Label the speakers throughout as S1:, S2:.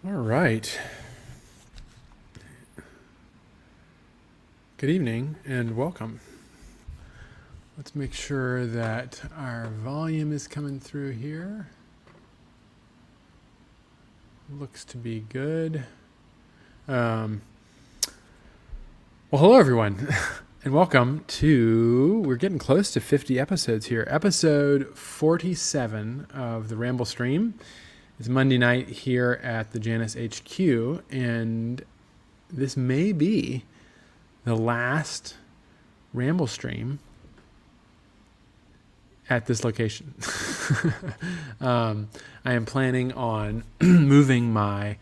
S1: All right. Good evening and welcome. Let's make sure that our volume is coming through here. Looks to be good. Well, hello everyone, and welcome to, we're getting close to 50 episodes here. Episode 47 of the Ramblestream. It's Monday night here at the Janus HQ, and this may be the last Ramblestream at this location. I am planning on moving my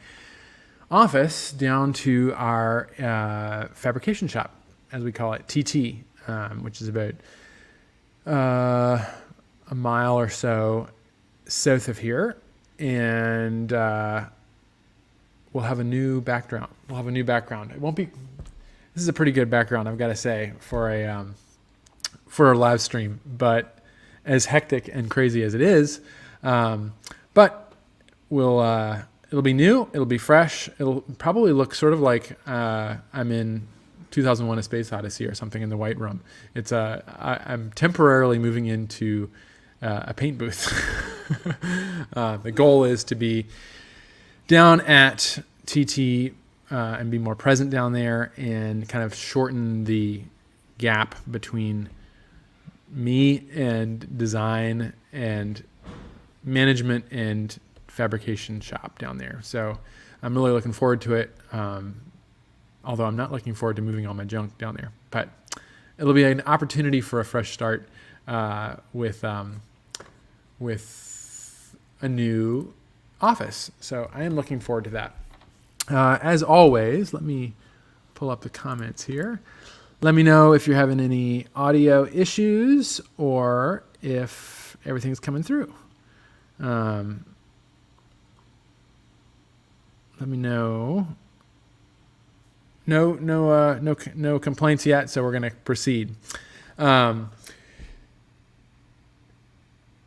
S1: office down to our fabrication shop, as we call it, TT, which is about a mile or so south of here. And we'll have a new background. It won't be. This is a pretty good background, I've got to say, for a live stream. But as hectic and crazy as it is, but it'll be new. It'll be fresh. It'll probably look sort of like I'm in 2001: A Space Odyssey or something in the White Room. I'm temporarily moving into a paint booth. The goal is to be down at TT and be more present down there and kind of shorten the gap between me and design and management and fabrication shop down there. So I'm really looking forward to it. Although I'm not looking forward to moving all my junk down there, but it'll be an opportunity for a fresh start with a new office. So I am looking forward to that. As always, let me pull up the comments here. Let me know if you're having any audio issues or if everything's coming through. Let me know. No complaints yet, so we're going to proceed.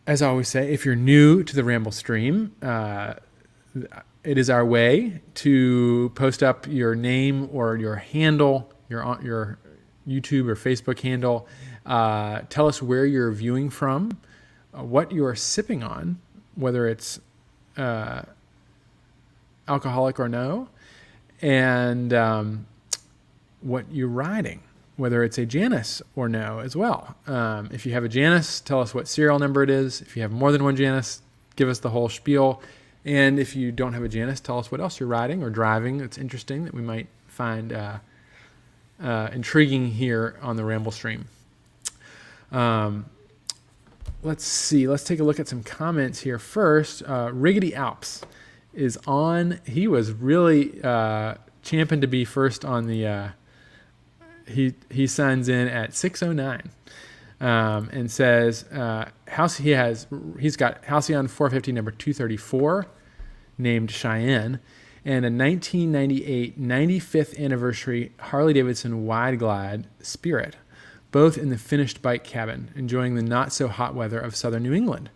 S1: As I always say, if you're new to the Ramblestream, it is our way to post up your name or your handle, your YouTube or Facebook handle. Tell us where you're viewing from, what you're sipping on, whether it's alcoholic or no, and what you're riding, whether it's a Janus or no as well. If you have a Janus, tell us what serial number it is. If you have more than one Janus, give us the whole spiel. And if you don't have a Janus, tell us what else you're riding or driving that's interesting that we might find intriguing here on the Ramblestream. Let's see. Let's take a look at some comments here first. Riggedy Alps is on. He was really champing to be first on the... He signs in at 6:09 and says he's got Halcyon 450 number 234 named Cheyenne and a 1998 95th anniversary Harley-Davidson Wide Glide Spirit, both in the finished bike cabin, enjoying the not so hot weather of southern New England,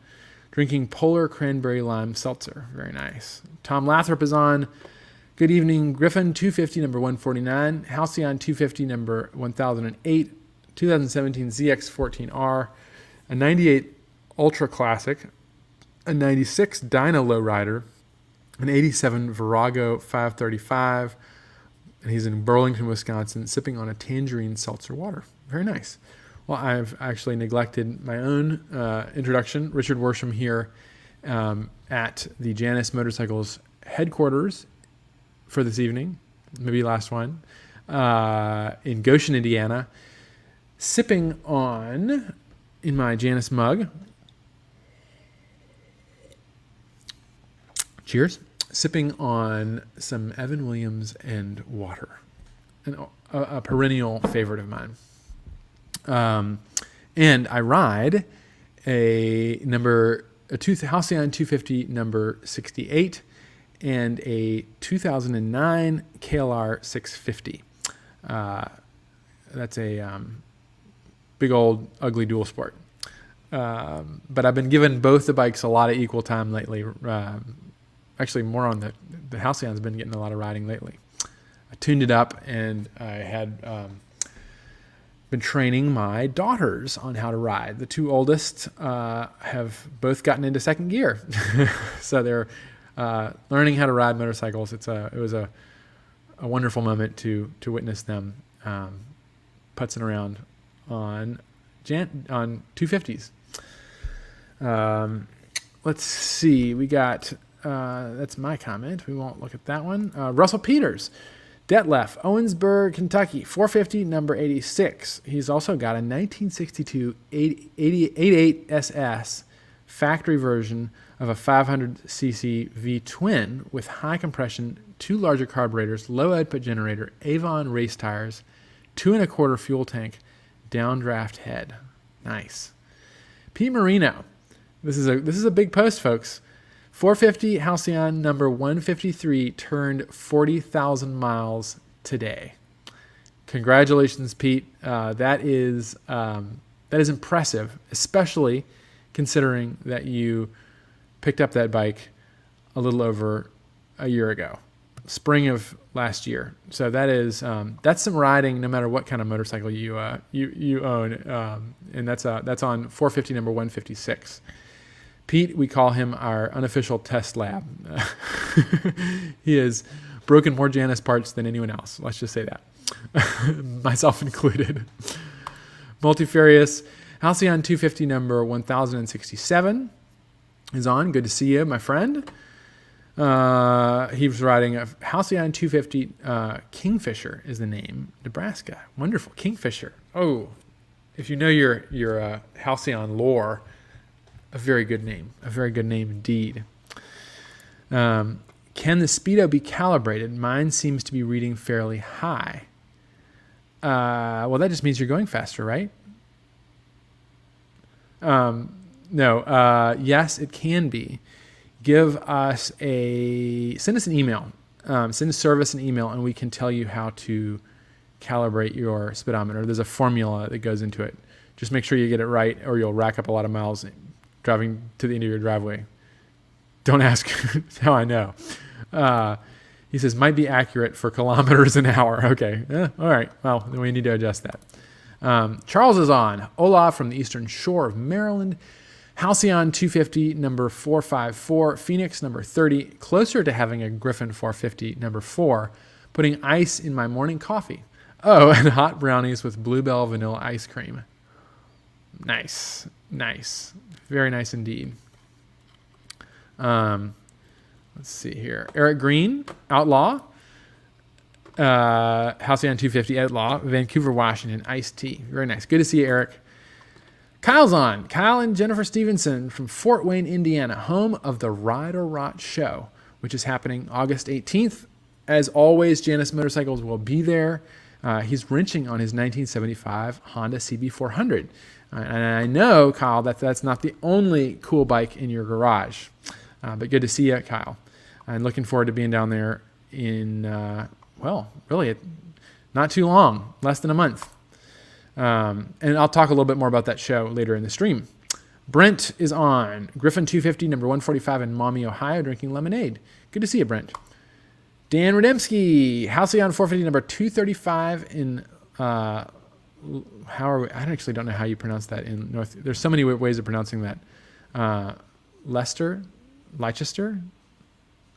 S1: drinking polar cranberry lime seltzer. Very nice. Tom Lathrop is on. Good evening, Griffin 250 number 149, Halcyon 250 number 1008, 2017 ZX14R, a 98 Ultra Classic, a 96 Dyna Lowrider, an 87 Virago 535, and he's in Burlington, Wisconsin, sipping on a tangerine seltzer water. Very nice. Well, I've actually neglected my own introduction. Richard Worsham here at the Janus Motorcycles headquarters for this evening, maybe last one, in Goshen, Indiana, sipping on, in my Janus mug, cheers, sipping on some Evan Williams and water, a perennial favorite of mine. And I ride a Halcyon 250 number 68, and a 2009 KLR 650. That's a big old ugly dual sport. But I've been giving both the bikes a lot of equal time lately. actually more on the Halcyon's been getting a lot of riding lately. I tuned it up, and I had been training my daughters on how to ride. The two oldest have both gotten into second gear, so they're learning how to ride motorcycles. It was a wonderful moment to witness them putzing around on 250s. Let's see. We got that's my comment. We won't look at that one. Russell Peters. Detlef, Owensburg, Kentucky, 450, number 86. He's also got a 1962 88 SS factory version of a 500cc V-twin with high compression, 2 larger carburetors, low output generator, Avon race tires, 2 1/4 fuel tank, downdraft head. Nice. Pete Marino. This is a big post, folks. 450 Halcyon number 153 turned 40,000 miles today. Congratulations, Pete. That is impressive, especially considering that you picked up that bike a little over a year ago, spring of last year. So that's some riding, no matter what kind of motorcycle you own, and that's on 450 number 156. Pete, we call him our unofficial test lab. He has broken more Janus parts than anyone else. Let's just say that. Myself included. Multifarious Halcyon 250 number 1067 is on. Good to see you, my friend. He was riding a Halcyon 250 Kingfisher is the name. Nebraska. Wonderful. Kingfisher. Oh, if you know your Halcyon lore, a very good name. A very good name indeed. Can the speedo be calibrated? Mine seems to be reading fairly high. Well, that just means you're going faster, right? No. Yes, it can be. Send us an email. Send service an email, and we can tell you how to calibrate your speedometer. There's a formula that goes into it. Just make sure you get it right, or you'll rack up a lot of miles driving to the end of your driveway. Don't ask how I know. He says, might be accurate for kilometers an hour. Okay. All right. Well, then we need to adjust that. Charles is on. Olaf from the eastern shore of Maryland. Halcyon 250, number 454. Phoenix, number 30. Closer to having a Griffin 450, number 4. Putting ice in my morning coffee. Oh, and hot brownies with Bluebell vanilla ice cream. Nice. Nice. Very nice indeed. Let's see here. Eric Green, Outlaw. Halcyon 250 Outlaw. Vancouver, Washington. Iced tea. Very nice. Good to see you, Eric. Kyle's on. Kyle and Jennifer Stevenson from Fort Wayne, Indiana, home of the Ride or Rot show, which is happening August 18th. As always, Janus Motorcycles will be there. He's wrenching on his 1975 Honda CB400. And I know, Kyle, that's not the only cool bike in your garage. But good to see you, Kyle. I'm looking forward to being down there in, really not too long, less than a month. And I'll talk a little bit more about that show later in the stream. Brent is on. Griffin 250, number 145 in Maumee, Ohio, drinking lemonade. Good to see you, Brent. Dan Rademski, Halcyon 450, number 235 in... I actually don't know how you pronounce that in North. There's so many ways of pronouncing that. Leicester,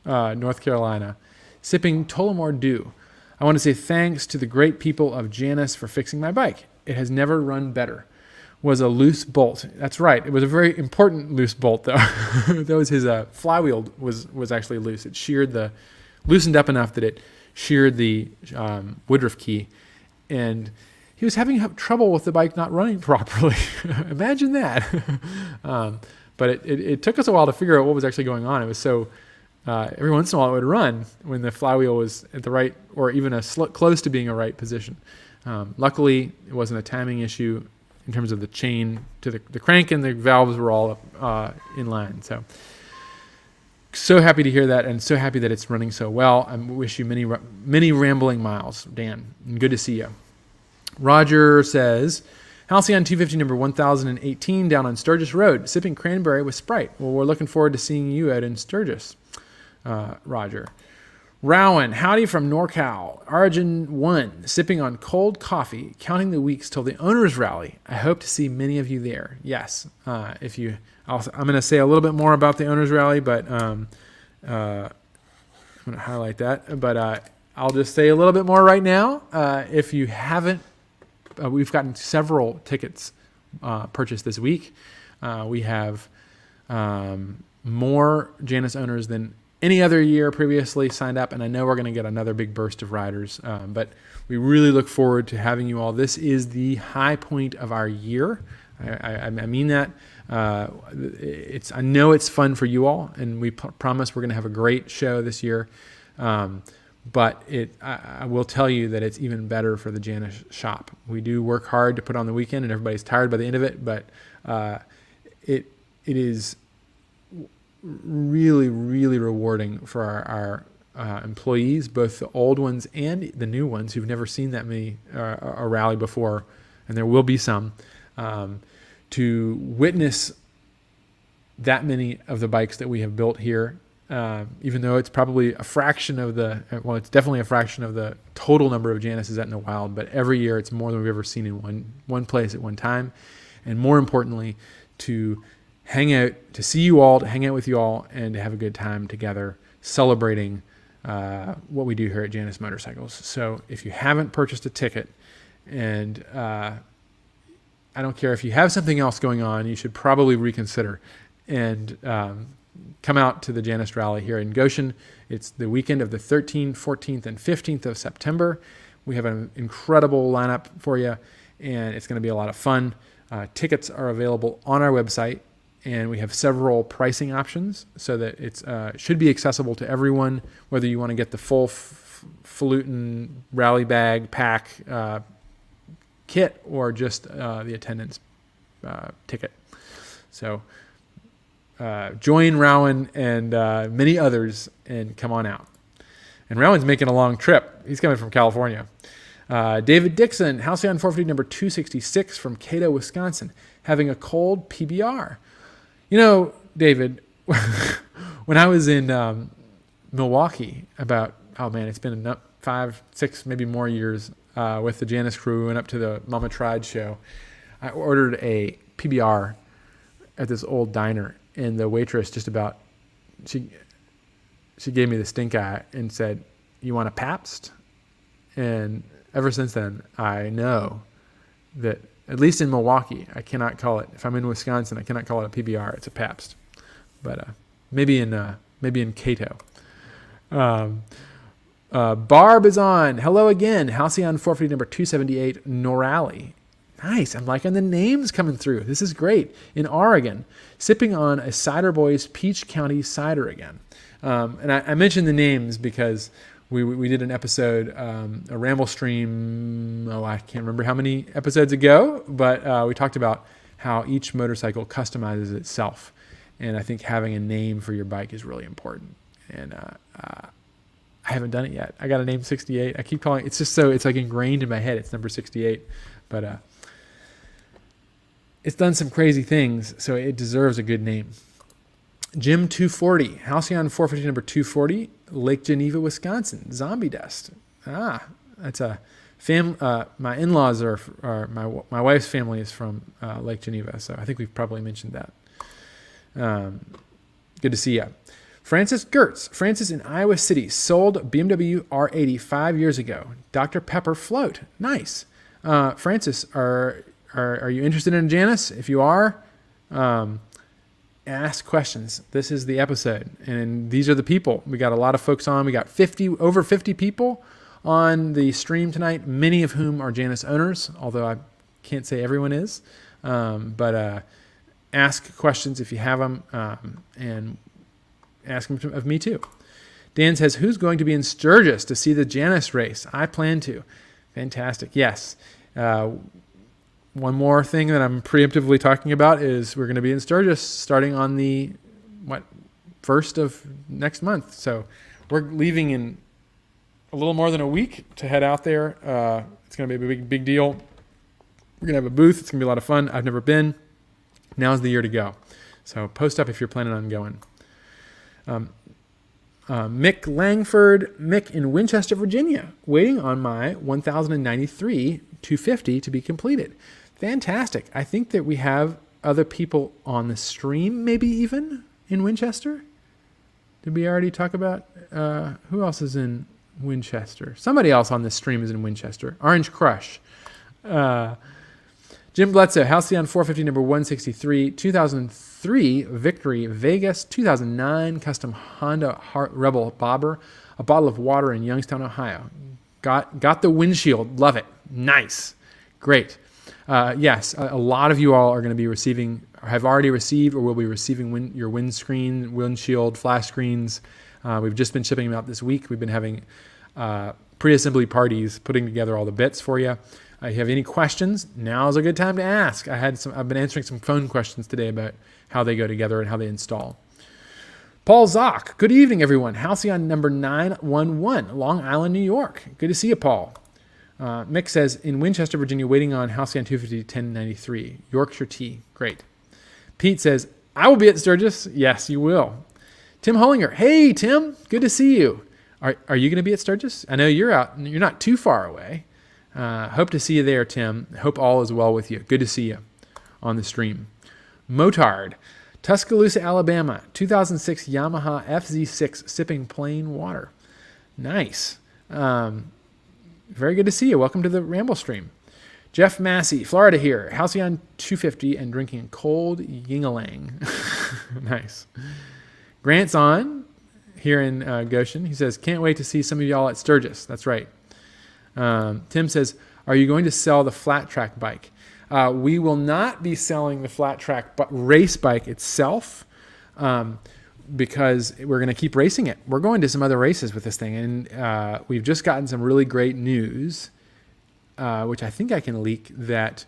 S1: North Carolina. Sipping Tullamore Dew. I want to say thanks to the great people of Janus for fixing my bike. It has never run better. Was a loose bolt. That's right. It was a very important loose bolt, though. That was his flywheel was actually loose. It loosened up enough that it sheared the woodruff key, and he was having trouble with the bike not running properly. Imagine that. But it took us a while to figure out what was actually going on. It was so every once in a while it would run when the flywheel was at the right, or even close to being a right position. Luckily, it wasn't a timing issue in terms of the chain to the crank, and the valves were all in line. So happy to hear that, and so happy that it's running so well. I wish you many rambling miles, Dan, and good to see you. Roger says, Halcyon 250 number 1018 down on Sturgis Road, sipping cranberry with Sprite. Well, we're looking forward to seeing you out in Sturgis. Roger. Rowan, howdy from NorCal. Origin 1, sipping on cold coffee, counting the weeks till the owners rally. I hope to see many of you there. Yes, I'm going to say a little bit more about the owners rally, but I'm going to highlight that. But I'll just say a little bit more right now. If you haven't, we've gotten several tickets purchased this week. We have more Janus owners than any other year previously signed up, and I know we're going to get another big burst of riders, but we really look forward to having you all. This is the high point of our year. I mean that. I know it's fun for you all, and we promise we're going to have a great show this year, but I will tell you that it's even better for the Janus shop. We do work hard to put on the weekend, and everybody's tired by the end of it, but it is really, really rewarding for our employees, both the old ones and the new ones who've never seen that many a rally before, and there will be some, to witness that many of the bikes that we have built here, even though it's probably a fraction of it's definitely a fraction of the total number of Januses out in the wild, but every year it's more than we've ever seen in one place at one time, and more importantly, to hang out, to see you all, to hang out with you all, and to have a good time together celebrating what we do here at Janus Motorcycles. So if you haven't purchased a ticket, and I don't care if you have something else going on, you should probably reconsider and come out to the Janus Rally here in Goshen. It's the weekend of the 13th, 14th, and 15th of September. We have an incredible lineup for you, and it's going to be a lot of fun. Tickets are available on our website, and we have several pricing options so that it should be accessible to everyone, whether you want to get the full falutin rally bag pack kit or just the attendance ticket. So join Rowan and many others and come on out. And Rowan's making a long trip. He's coming from California. David Dixon, Halcyon 450 number 266 from Cato, Wisconsin, having a cold PBR. You know, David, when I was in Milwaukee it's been 5, 6, maybe more years with the Janus crew and up to the Mama Tried show, I ordered a PBR at this old diner, and the waitress she gave me the stink eye and said, "You want a Pabst?" And ever since then, I know that at least in Milwaukee, I cannot call it. If I'm in Wisconsin, I cannot call it a PBR. It's a Pabst. But maybe in Cato. Barb is on. Hello again. Halcyon 450 number 278 Norali. Nice. I'm liking the names coming through. This is great. In Oregon, sipping on a Cider Boys Peach County cider again. And I mentioned the names because we did an episode, a Ramblestream, I can't remember how many episodes ago, but we talked about how each motorcycle customizes itself. And I think having a name for your bike is really important. And I haven't done it yet. I got a name 68. I keep calling it. It's just it's like ingrained in my head. It's number 68. But it's done some crazy things, so it deserves a good name. Jim 240, Halcyon 450 number 240, Lake Geneva, Wisconsin, Zombie Dust. That's a my in-laws are my wife's family is from Lake Geneva, so I think we've probably mentioned that. Good to see you. Francis Gertz. Francis in Iowa City sold BMW R80 5 years ago. Dr. Pepper float. Nice. Francis, are you interested in Janus? If you are, ask questions. This is the episode, and these are the people. We got a lot of folks on. We got over 50 people on the stream tonight, many of whom are Janus owners, although I can't say everyone is. But ask questions if you have them, and ask them of me too. Dan says, who's going to be in Sturgis to see the Janus race? I plan to. Fantastic. Yes. One more thing that I'm preemptively talking about is we're going to be in Sturgis starting on the 1st of next month. So we're leaving in a little more than a week to head out there. It's going to be a big deal. We're going to have a booth. It's going to be a lot of fun. I've never been. Now's the year to go. So post up if you're planning on going. Mick Langford, Mick in Winchester, Virginia, waiting on my 1093 250 to be completed. Fantastic. I think that we have other people on the stream, maybe even in Winchester. Did we already talk about who else is in Winchester? Somebody else on this stream is in Winchester. Orange Crush. Jim Bledsoe, Halcyon 450 number 163, 2003 Victory Vegas, 2009 custom Honda Rebel Bobber, a bottle of water in Youngstown, Ohio. Got the windshield. Love it. Nice. Great. Yes, a lot of you all are going to be receiving, or have already received, or will be receiving your windscreen, windshield, flash screens. We've just been shipping them out this week. We've been having pre-assembly parties, putting together all the bits for you. If you have any questions, now's a good time to ask. I've been answering some phone questions today about how they go together and how they install. Paul Zock, good evening, everyone. Halcyon number 911, Long Island, New York. Good to see you, Paul. Mick says, in Winchester, Virginia, waiting on Halcyon 250 1093. Yorkshire tea. Great. Pete says, I will be at Sturgis. Yes, you will. Tim Hollinger, hey, Tim, good to see you. Are you going to be at Sturgis? I know you're out. You're not too far away. Hope to see you there, Tim. Hope all is well with you. Good to see you on the stream. Motard, Tuscaloosa, Alabama, 2006 Yamaha FZ6 sipping plain water. Nice. Very good to see you. Welcome to the Ramblestream. Jeff Massey, Florida here. Halcyon 250 and drinking cold Yingalang. Nice. Grant's on here in Goshen. He says, can't wait to see some of y'all at Sturgis. That's right. Tim says, are you going to sell the flat track bike? We will not be selling the flat track race bike itself because we're going to keep racing it. We're going to some other races with this thing, and we've just gotten some really great news, which I think I can leak, that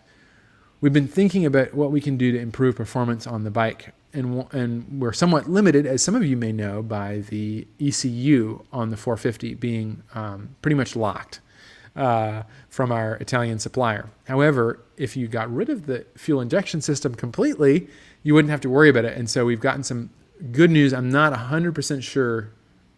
S1: we've been thinking about what we can do to improve performance on the bike. And we're somewhat limited, as some of you may know, by the ECU on the 450 being pretty much locked from our Italian supplier. However, if you got rid of the fuel injection system completely, you wouldn't have to worry about it. And so we've gotten some good news. I'm not 100% sure,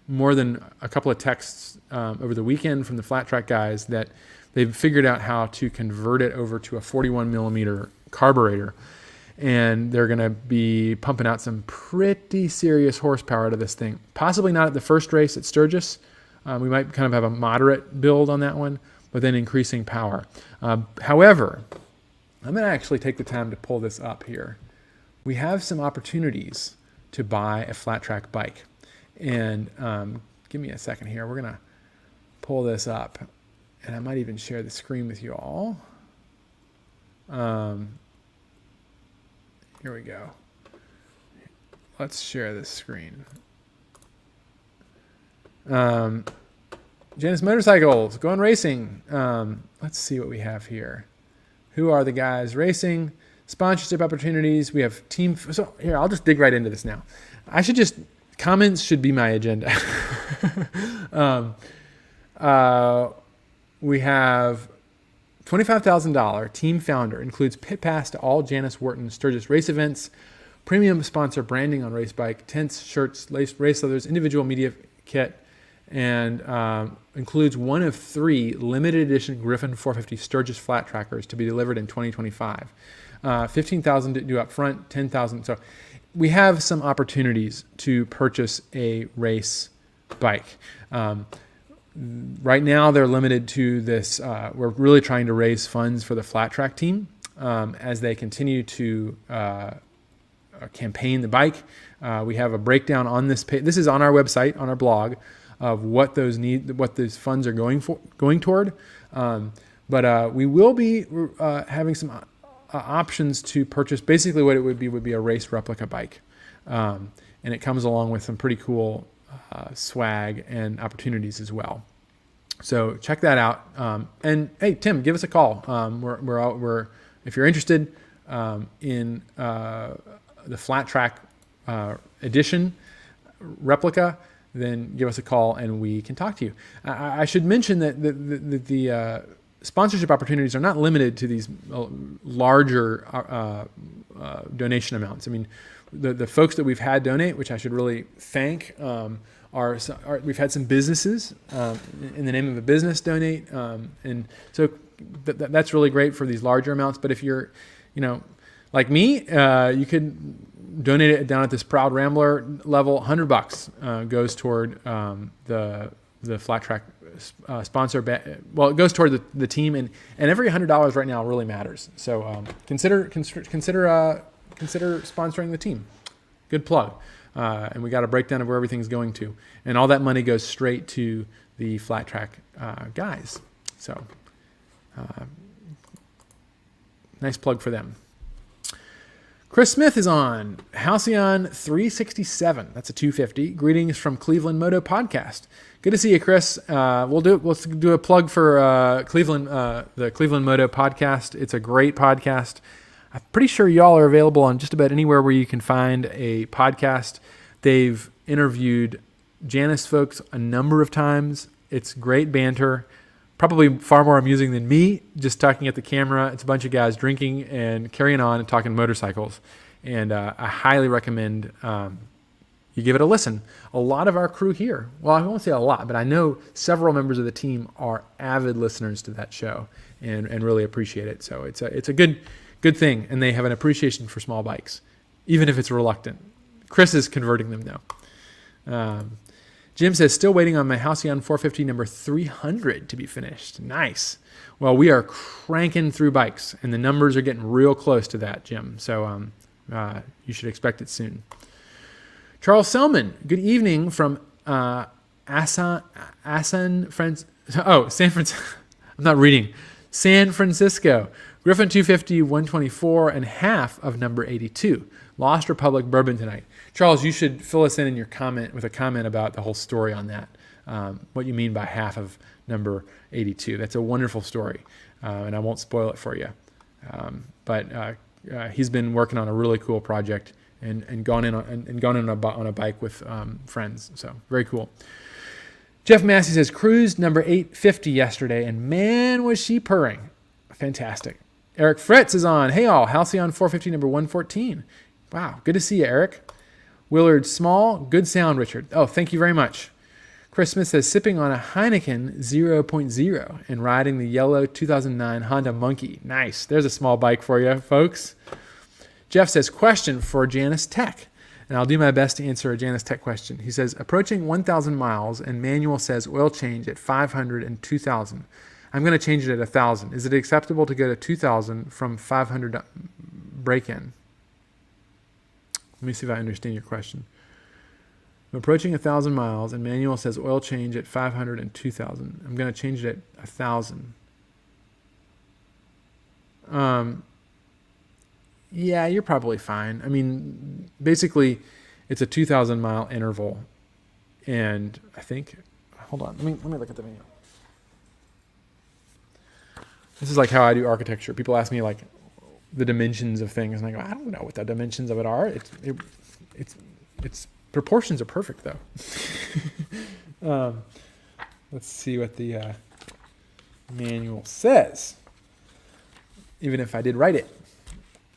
S1: more than a couple of texts over the weekend from the flat track guys, that they've figured out how to convert it over to a 41 millimeter carburetor. And they're going to be pumping out some pretty serious horsepower to this thing. Possibly not at the first race at Sturgis. We might kind of have a moderate build on that one, but then increasing power. However, I'm going to actually take the time to pull this up here. We have some opportunities to buy a flat track bike. And give me a second here. We're going to pull this up. And I might even share the screen with you all. Here we go. Let's share this screen. Janus Motorcycles, going racing. Let's see what we have here. Who are the guys racing? Sponsorship opportunities. We have team. So here, I'll just dig right into this now. Comments should be my agenda. We have $25,000 team founder, includes pit pass to all Janus Wharton Sturgis race events, premium sponsor branding on race bike, tents, shirts, race leathers, individual media kit, and includes one of 3 limited edition Griffin 450 Sturgis flat trackers to be delivered in 2025. $15,000 to do up front, $10,000. So we have some opportunities to purchase a race bike. Right now, they're limited to this. We're really trying to raise funds for the flat track team as they continue to campaign the bike. We have a breakdown on this page. This is on our website, on our blog, of what those funds are going toward. But we will be having some options to purchase. Basically, what it would be a race replica bike, and it comes along with some pretty cool swag and opportunities as well. So check that out. And hey, Tim, give us a call. We're if you're interested in the flat track edition replica, then give us a call and we can talk to you. I should mention that the sponsorship opportunities are not limited to these larger donation amounts. I mean, the folks that we've had donate, which I should really thank, we've had some businesses in the name of a business donate, and so that's really great for these larger amounts. But if you're, like me, you could donate it down at this Proud Rambler level. $100 goes toward the Flat Track sponsor. Well, it goes toward the team, and every $100 right now really matters. So consider sponsoring the team. Good plug. And we got a breakdown of where everything's going to, and all that money goes straight to the Flat Track guys. So nice plug for them. Chris Smith is on Halcyon 367. That's a 250. Greetings from Cleveland Moto Podcast. Good to see you, Chris. Let's do a plug for Cleveland, the Cleveland Moto Podcast. It's a great podcast. I'm pretty sure y'all are available on just about anywhere where you can find a podcast. They've interviewed Janus folks a number of times. It's great banter. Probably far more amusing than me just talking at the camera. It's a bunch of guys drinking and carrying on and talking motorcycles. And I highly recommend you give it a listen. A lot of our crew here, well, I won't say a lot, but I know several members of the team are avid listeners to that show and really appreciate it. So it's a good thing. And they have an appreciation for small bikes, even if it's reluctant. Chris is converting them now. Jim says, still waiting on my Halcyon 450 number 300 to be finished. Nice. Well, we are cranking through bikes, and the numbers are getting real close to that, Jim. So you should expect it soon. Charles Selman, good evening from San Francisco. I'm not reading. San Francisco. Griffin 250, 124, and half of number 82. Lost Republic Bourbon tonight. Charles, you should fill us in your comment with a comment about the whole story on that. What you mean by half of number 82. That's a wonderful story, and I won't spoil it for you. But he's been working on a really cool project and gone in on a bike with friends. So very cool. Jeff Massey says, cruised number 850 yesterday, and man, was she purring. Fantastic. Eric Fritz is on. Hey all, Halcyon 450 number 114. Wow, good to see you, Eric. Willard Small, good sound, Richard. Oh, thank you very much. Chris Smith says, sipping on a Heineken 0.0 and riding the yellow 2009 Honda Monkey. Nice. There's a small bike for you, folks. Jeff says, question for Janus Tech. And I'll do my best to answer a Janus Tech question. He says, approaching 1,000 miles and manual says oil change at 500 and 2,000. I'm going to change it at 1,000. Is it acceptable to go to 2,000 from 500 break-in? Let me see if I understand your question. I'm approaching 1,000 miles and manual says oil change at 500 and 2,000. I'm going to change it at 1,000. Yeah, you're probably fine. I mean, basically, it's a 2,000 mile interval, and I think. Hold on, let me look at the manual. This is like how I do architecture. People ask me like the dimensions of things, and I go, I don't know what the dimensions of it are. It's proportions are perfect though. Let's see what the manual says. Even if I did write it,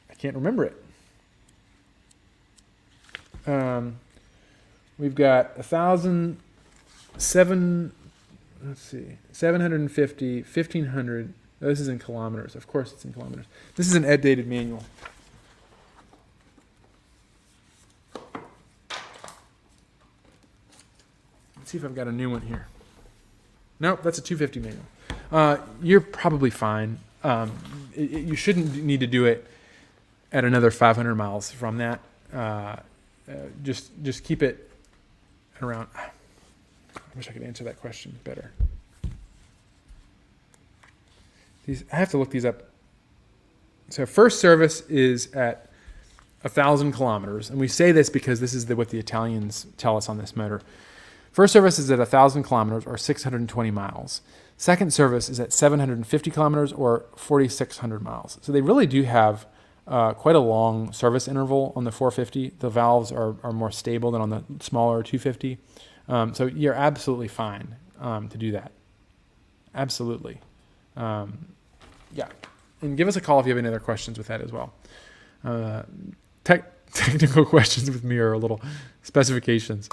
S1: I can't remember it. We've got 750, 1,500. Oh, this is in kilometers. Of course it's in kilometers. This is an updated manual. Let's see if I've got a new one here. Nope, that's a 250 manual. You're probably fine. You shouldn't need to do it at another 500 miles from that. Just keep it around. I wish I could answer that question better. I have to look these up. So first service is at 1,000 kilometers. And we say this because this is what the Italians tell us on this motor. First service is at 1,000 kilometers or 620 miles. Second service is at 750 kilometers or 4,600 miles. So they really do have quite a long service interval on the 450. The valves are more stable than on the smaller 250. So you're absolutely fine to do that. Absolutely. Yeah. And give us a call if you have any other questions with that as well. technical questions with me are a little specifications.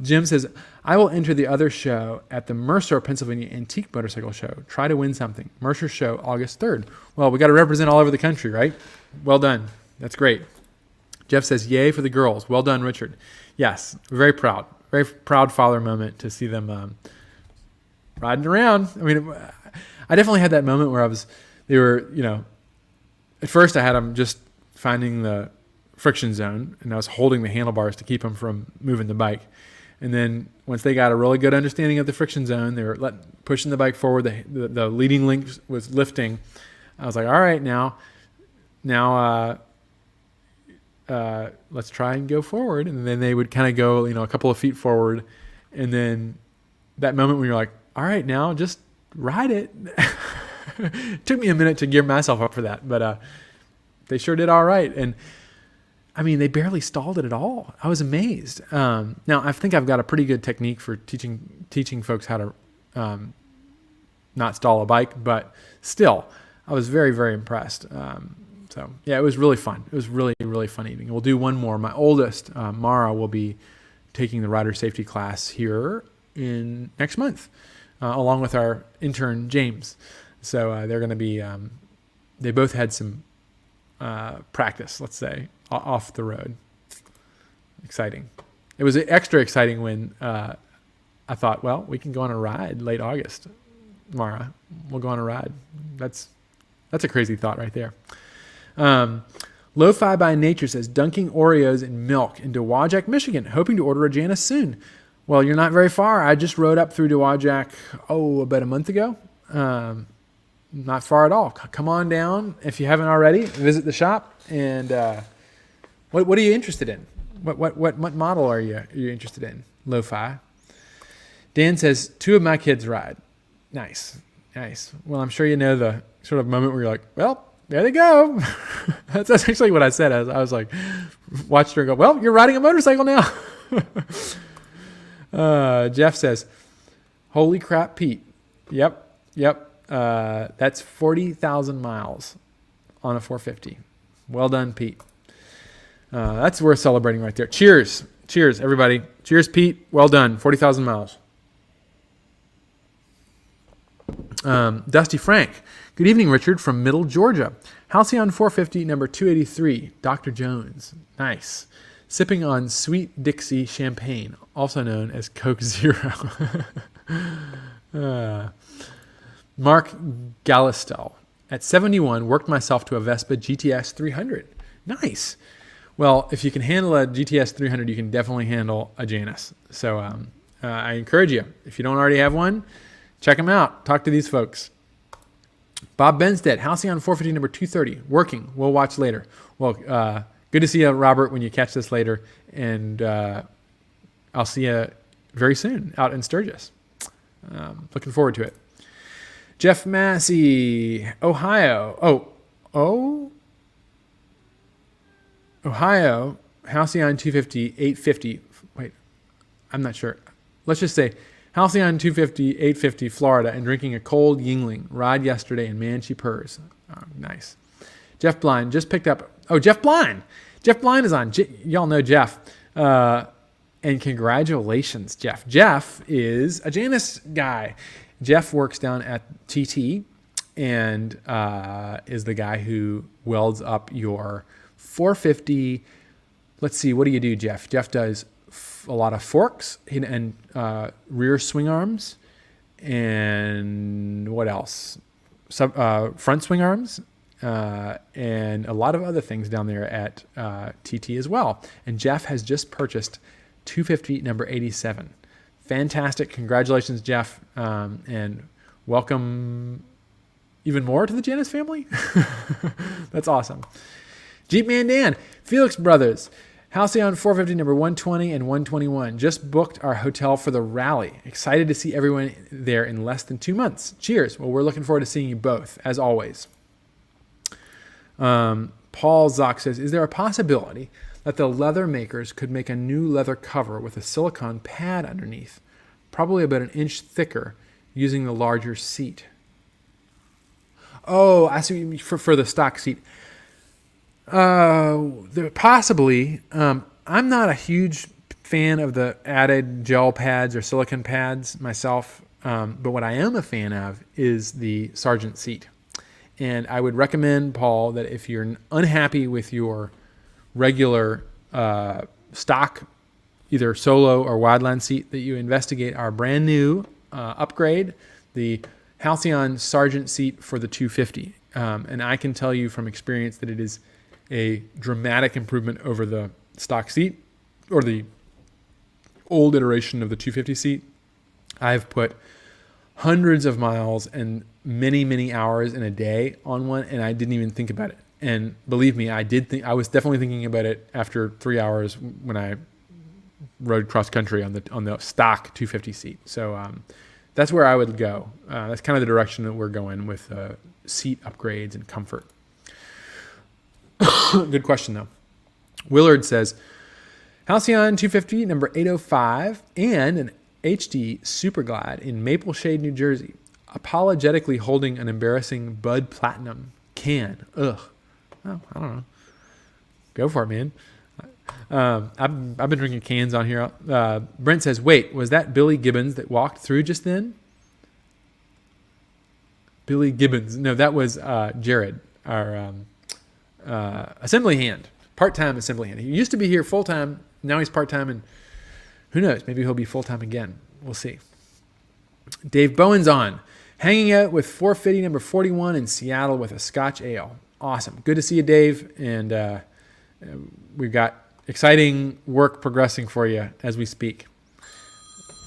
S1: Jim says, I will enter the other show at the Mercer, Pennsylvania Antique Motorcycle Show. Try to win something. Mercer show, August 3rd. Well, we got to represent all over the country, right? Well done. That's great. Jeff says, yay for the girls. Well done, Richard. Yes, very proud. Very proud father moment to see them riding around. I mean, I definitely had that moment where they were, at first I had them just finding the friction zone, and I was holding the handlebars to keep them from moving the bike. And then once they got a really good understanding of the friction zone, they were pushing the bike forward. The leading link was lifting. I was like, all right, now, let's try and go forward. And then they would kind of go, a couple of feet forward. And then that moment when you're like, all right, now just ride it. It took me a minute to gear myself up for that, but they sure did all right. And I mean, they barely stalled it at all. I was amazed. Now, I think I've got a pretty good technique for teaching folks how to not stall a bike, but still, I was very, very impressed. So, yeah, it was really fun. It was really, really fun evening. We'll do one more. My oldest, Mara, will be taking the rider safety class here in next month, along with our intern, James. So they're going to be, they both had some practice, let's say, off the road. Exciting. It was extra exciting when I thought, well, we can go on a ride late August. Mara, we'll go on a ride. That's a crazy thought right there. Lo-Fi by Nature says, dunking Oreos in milk in Dowagiac, Michigan, hoping to order a Janus soon. Well, you're not very far. I just rode up through Dowagiac, about a month ago. Not far at all. Come on down if you haven't already. Visit the shop. And what are you interested in? What model are you interested in? Lo-Fi. Dan says, 2 of my kids ride. Nice. Well, I'm sure you know the sort of moment where you're like, well, there they go. That's actually what I said. I was like, watched her go, well, you're riding a motorcycle now. Jeff says, holy crap, Pete. Yep. That's 40,000 miles on a 450. Well done, Pete. That's worth celebrating right there. Cheers, everybody. Cheers, Pete. Well done. 40,000 miles. Dusty Frank. Good evening, Richard, from Middle Georgia. Halcyon 450, number 283, Dr. Jones. Nice. Sipping on Sweet Dixie Champagne, also known as Coke Zero. Mark Gallistel. At 71, worked myself to a Vespa GTS 300. Nice. Well, if you can handle a GTS 300, you can definitely handle a Janus. So I encourage you, if you don't already have one, check them out. Talk to these folks. Bob Benstead, Halcyon 450, number 230, working. We'll watch later. Well, good to see you, Robert, when you catch this later. And I'll see you very soon out in Sturgis. Looking forward to it. Jeff Massey, Ohio. Ohio, Halcyon 250, 850. Wait, I'm not sure. Let's just say Halcyon 250, 850, Florida, and drinking a cold Yingling. Ride yesterday in Man She Purrs. Oh, nice. Jeff Blind just picked up. Oh, Jeff Blind. Jeff Blind is on. Y'all know Jeff. And congratulations, Jeff. Jeff is a Janus guy. Jeff works down at TT and is the guy who welds up your 450. Let's see, what do you do, Jeff? Jeff does a lot of forks and rear swing arms, and what else? Front swing arms, and a lot of other things down there at TT as well. And Jeff has just purchased 250 number 87. Fantastic. Congratulations, Jeff. And welcome even more to the Janus family. That's awesome. Jeep Man Dan, Felix Brothers, Halcyon 450 number 120 and 121. Just booked our hotel for the rally. Excited to see everyone there in less than 2 months. Cheers. Well, we're looking forward to seeing you both, as always. Paul Zock says, is there a possibility that the leather makers could make a new leather cover with a silicone pad underneath, probably about an inch thicker, using the larger seat? Oh, I see what you mean for the stock seat. Possibly. I'm not a huge fan of the added gel pads or silicone pads myself, but what I am a fan of is the Sargent seat. And I would recommend, Paul, that if you're unhappy with your regular stock, either solo or wildland seat, that you investigate our brand new upgrade, the Halcyon Sargent seat for the 250. And I can tell you from experience that it is a dramatic improvement over the stock seat or the old iteration of the 250 seat. I've put hundreds of miles and many, many hours in a day on one, and I didn't even think about it. And believe me, I was definitely thinking about it after 3 hours when I rode cross country on the stock 250 seat. So that's where I would go. That's kind of the direction that we're going with seat upgrades and comfort. Good question though. Willard says, Halcyon 250 number 805 and an HD Superglide in Maple Shade, New Jersey, apologetically holding an embarrassing Bud Platinum can. Ugh. Oh, I don't know. Go for it, man. I've been drinking cans on here. Brent says, wait, was that Billy Gibbons that walked through just then? Billy Gibbons. No, that was Jared, our assembly hand, part-time assembly hand. He used to be here full-time. Now he's part-time, and who knows? Maybe he'll be full-time again. We'll see. Dave Bowen's on. Hanging out with 450 number 41 in Seattle with a Scotch ale. Awesome. Good to see you, Dave. And we've got exciting work progressing for you as we speak.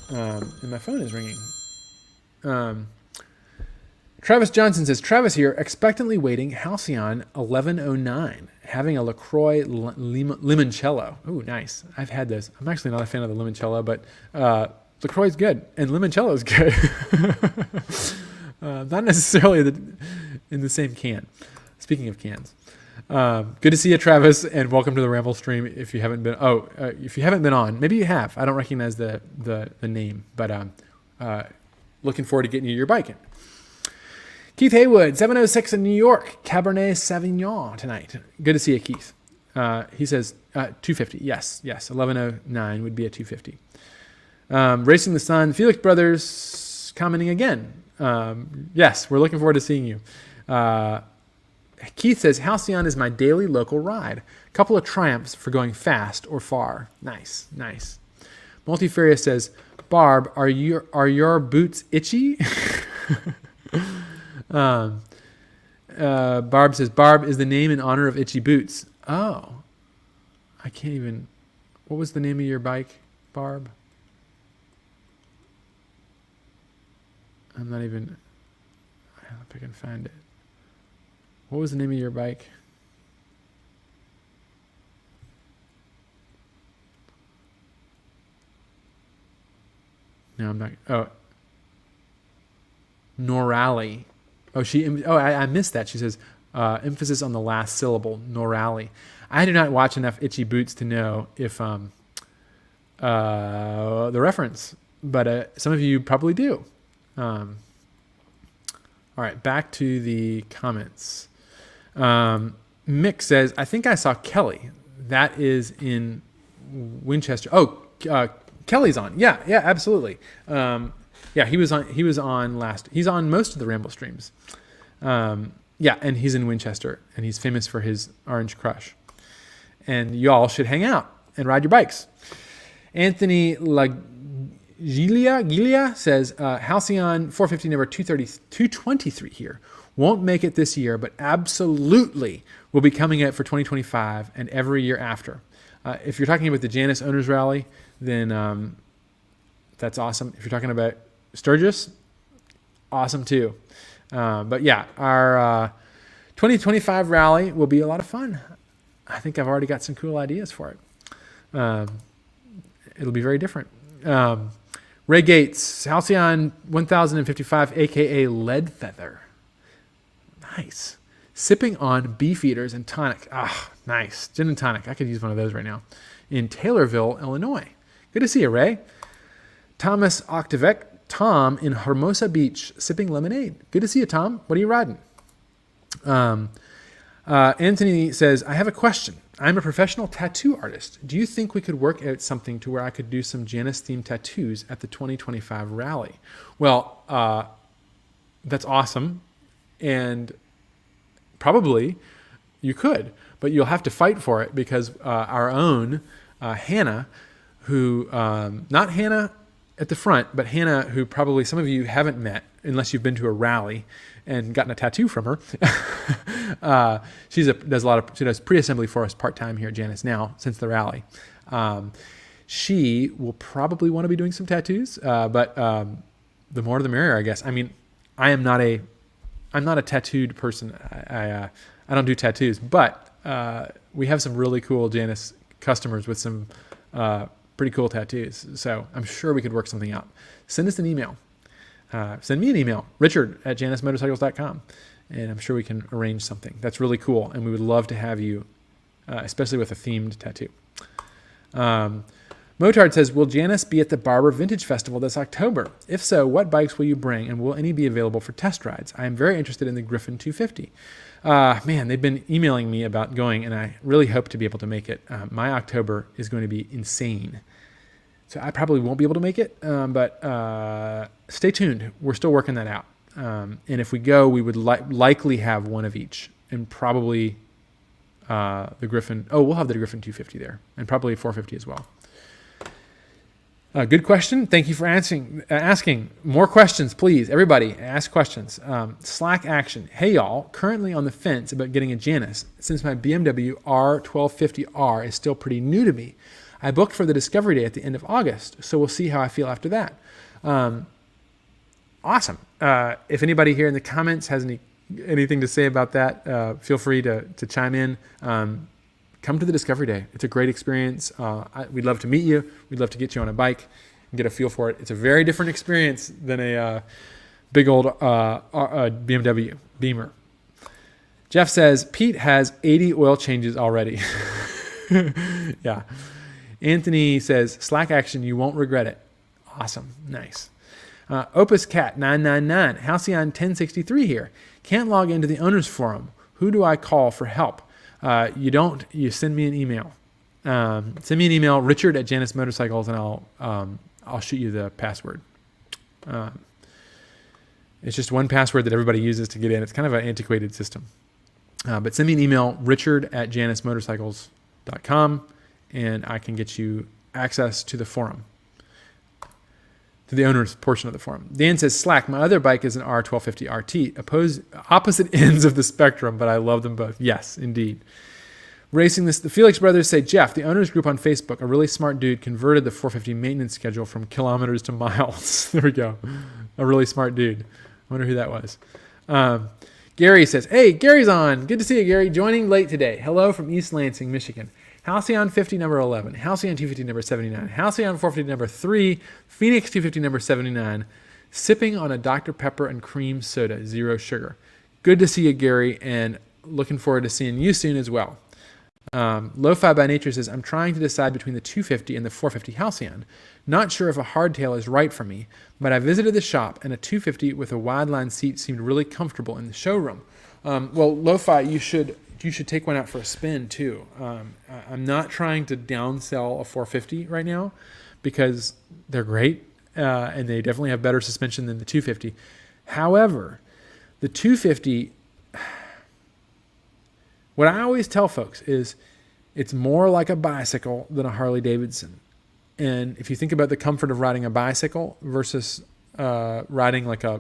S1: And my phone is ringing. Travis Johnson says, Travis here, expectantly waiting Halcyon 1109, having a LaCroix limoncello. Ooh, nice. I've had those. I'm actually not a fan of the limoncello, but LaCroix is good, and limoncello is good. Not necessarily in the same can. Speaking of cans. Good to see you, Travis, and welcome to the Ramblestream. If you haven't been on, maybe you have. I don't recognize the name, but looking forward to getting you your bike in. Keith Haywood, 706 in New York, Cabernet Sauvignon tonight. Good to see you, Keith. He says 250. Yes. 1109 would be a 250. Racing the Sun, Felix Brothers commenting again. Yes, we're looking forward to seeing you. Keith says, Halcyon is my daily local ride. Couple of triumphs for going fast or far. Nice. Multifarious says, Barb, are your boots itchy? Barb says, Barb is the name in honor of Itchy Boots. Oh, I can't even. What was the name of your bike, Barb? I'm not even. I don't know if I can find it. What was the name of your bike? No, I'm not. Oh, Norali. I missed that. She says, emphasis on the last syllable, Norali. I do not watch enough Itchy Boots to know if the reference, but some of you probably do. All right, back to the comments. Mick says, I think I saw Kelly. That is in Winchester. Oh, Kelly's on. Yeah, absolutely. Yeah, he was on last. He's on most of the Ramble streams. Yeah, and he's in Winchester, and he's famous for his Orange Crush. And y'all should hang out and ride your bikes. Anthony Gilia says, Halcyon 450 number 223 here. Won't make it this year, but absolutely will be coming out for 2025 and every year after. If you're talking about the Janus Owners Rally, then that's awesome. If you're talking about Sturgis, awesome too. But yeah, our 2025 rally will be a lot of fun. I think I've already got some cool ideas for it. It'll be very different. Ray Gates, Halcyon 1055, aka Lead Feather. Nice. Sipping on Beefeaters and tonic. Ah, nice. Gin and tonic. I could use one of those right now. In Taylorville, Illinois. Good to see you, Ray. Thomas Octavek. Tom in Hermosa Beach, sipping lemonade. Good to see you, Tom. What are you riding? Anthony says, I have a question. I'm a professional tattoo artist. Do you think we could work out something to where I could do some Janus-themed tattoos at the 2025 rally? Well, that's awesome. And probably you could, but you'll have to fight for it because our own Hannah, who, not Hannah at the front, but Hannah, who probably some of you haven't met unless you've been to a rally and gotten a tattoo from her. She does pre-assembly for us part-time here at Janus now since the rally. She will probably want to be doing some tattoos, but the more the merrier, I guess. I mean, I'm not a tattooed person. I don't do tattoos, but we have some really cool Janus customers with some pretty cool tattoos. So I'm sure we could work something out. Send us an email. Send me an email, richard@janusmotorcycles.com, and I'm sure we can arrange something. That's really cool, and we would love to have you, especially with a themed tattoo. Motard says, will Janus be at the Barber Vintage Festival this October? If so, what bikes will you bring, and will any be available for test rides? I am very interested in the Griffin 250. Man, they've been emailing me about going, and I really hope to be able to make it. My October is going to be insane. So I probably won't be able to make it, but stay tuned. We're still working that out. And if we go, we would likely have one of each, and probably the Griffin. Oh, we'll have the Griffin 250 there, and probably 450 as well. Good question. Thank you for asking. More questions, please. Everybody, ask questions. Slack action. Hey, y'all. Currently on the fence about getting a Janus, since my BMW R1250R is still pretty new to me. I booked for the Discovery Day at the end of August, so we'll see how I feel after that. Awesome. If anybody here in the comments has anything to say about that, feel free to chime in. Come to the Discovery Day. It's a great experience. We'd love to meet you. We'd love to get you on a bike and get a feel for it. It's a very different experience than a big old BMW Beamer. Jeff says, Pete has 80 oil changes already. Yeah. Anthony says, Slack action, you won't regret it. Awesome. Nice. Opus Cat 999, Halcyon 1063 here. Can't log into the owners forum. Who do I call for help? You send me an email. Send me an email, richard@janusmotorcycles, and I'll shoot you the password. It's just one password that everybody uses to get in. It's kind of an antiquated system. But send me an email, richard@janusmotorcycles.com, and I can get you access to the forum, to the owner's portion of the forum. Dan says, Slack, my other bike is an R1250 RT. Opposite ends of the spectrum, but I love them both. Yes, indeed. Racing this, the Felix brothers say, Jeff, the owners group on Facebook, a really smart dude, converted the 450 maintenance schedule from kilometers to miles. There we go. A really smart dude. I wonder who that was. Gary says, hey, Gary's on. Good to see you, Gary. Joining late today. Hello from East Lansing, Michigan. Halcyon 50 number 11, Halcyon 250 number 79, Halcyon 450 number 3, Phoenix 250 number 79, sipping on a Dr. Pepper and cream soda, 0 sugar. Good to see you, Gary, and looking forward to seeing you soon as well. Lo-Fi by Nature says, I'm trying to decide between the 250 and the 450 Halcyon. Not sure if a hardtail is right for me, but I visited the shop and a 250 with a wide line seat seemed really comfortable in the showroom. Well, Lo-Fi, you should take one out for a spin too. I'm not trying to downsell a 450 right now because they're great and they definitely have better suspension than the 250. However, the 250, what I always tell folks is it's more like a bicycle than a Harley Davidson. And if you think about the comfort of riding a bicycle versus riding like I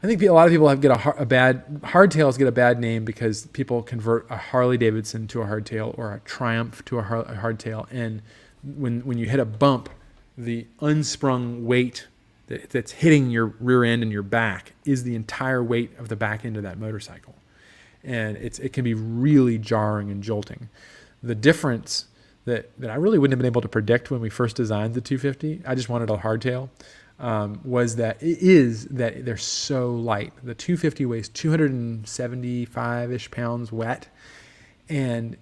S1: think a lot of people hardtails get a bad name because people convert a Harley Davidson to a hardtail or a Triumph to a hardtail. And when you hit a bump, the unsprung weight that's hitting your rear end and your back is the entire weight of the back end of that motorcycle. And it can be really jarring and jolting. The difference that I really wouldn't have been able to predict when we first designed the 250, I just wanted a hardtail, was that they're so light. The 250 weighs 275-ish pounds wet. And,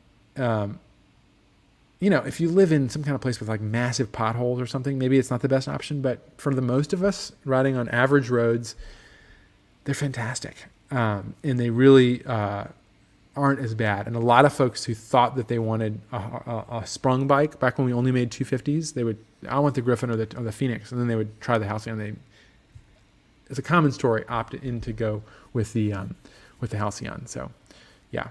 S1: if you live in some kind of place with like massive potholes or something, maybe it's not the best option. But for the most of us riding on average roads, they're fantastic. And they really, aren't as bad. And a lot of folks who thought that they wanted a sprung bike back when we only made 250s, I want the Griffin or the Phoenix, and then they would try the Halcyon. It's a common story, opted in to go with the Halcyon. So yeah,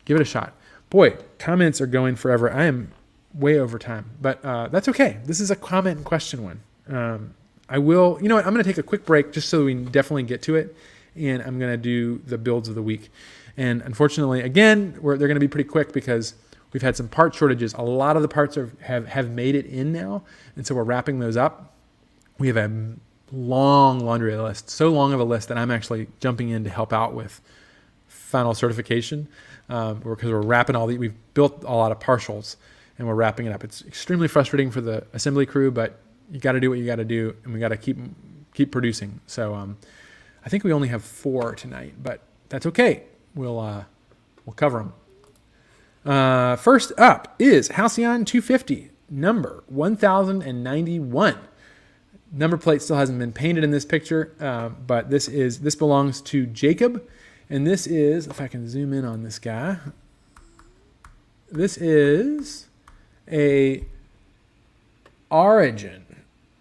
S1: give it a shot. Boy, comments are going forever. I am way over time, but that's okay. This is a comment and question one. I will, you know what, I'm going to take a quick break just so we can definitely get to it, and I'm going to do the builds of the week. And unfortunately, again, they're going to be pretty quick because we've had some part shortages. A lot of the parts have made it in now, and so we're wrapping those up. We have a long laundry list, so long of a list that I'm actually jumping in to help out with final certification because we're wrapping we've built a lot of partials, and we're wrapping it up. It's extremely frustrating for the assembly crew, but you got to do what you got to do, and we got to keep producing. So I think we only have 4 tonight, but that's okay. We'll cover them. First up is Halcyon 250, number 1091. Number plate still hasn't been painted in this picture, but this belongs to Jacob, and this is, if I can zoom in on this guy, this is a Origin.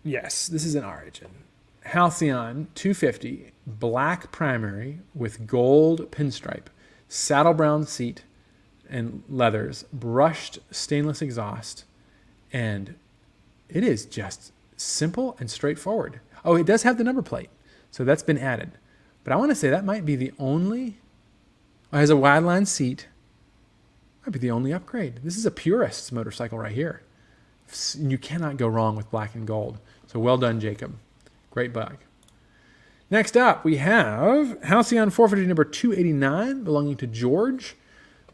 S1: Yes, this is an Origin. Halcyon 250, black primary with gold pinstripe, saddle brown seat and leathers, brushed stainless exhaust, and it is just simple and straightforward. Oh, it does have the number plate, so that's been added. But I want to say that might be the only, it has a wide line seat, might be the only upgrade. This is a purist's motorcycle right here. You cannot go wrong with black and gold. So well done, Jacob. Great bike. Next up, we have Halcyon 450 number 289, belonging to George.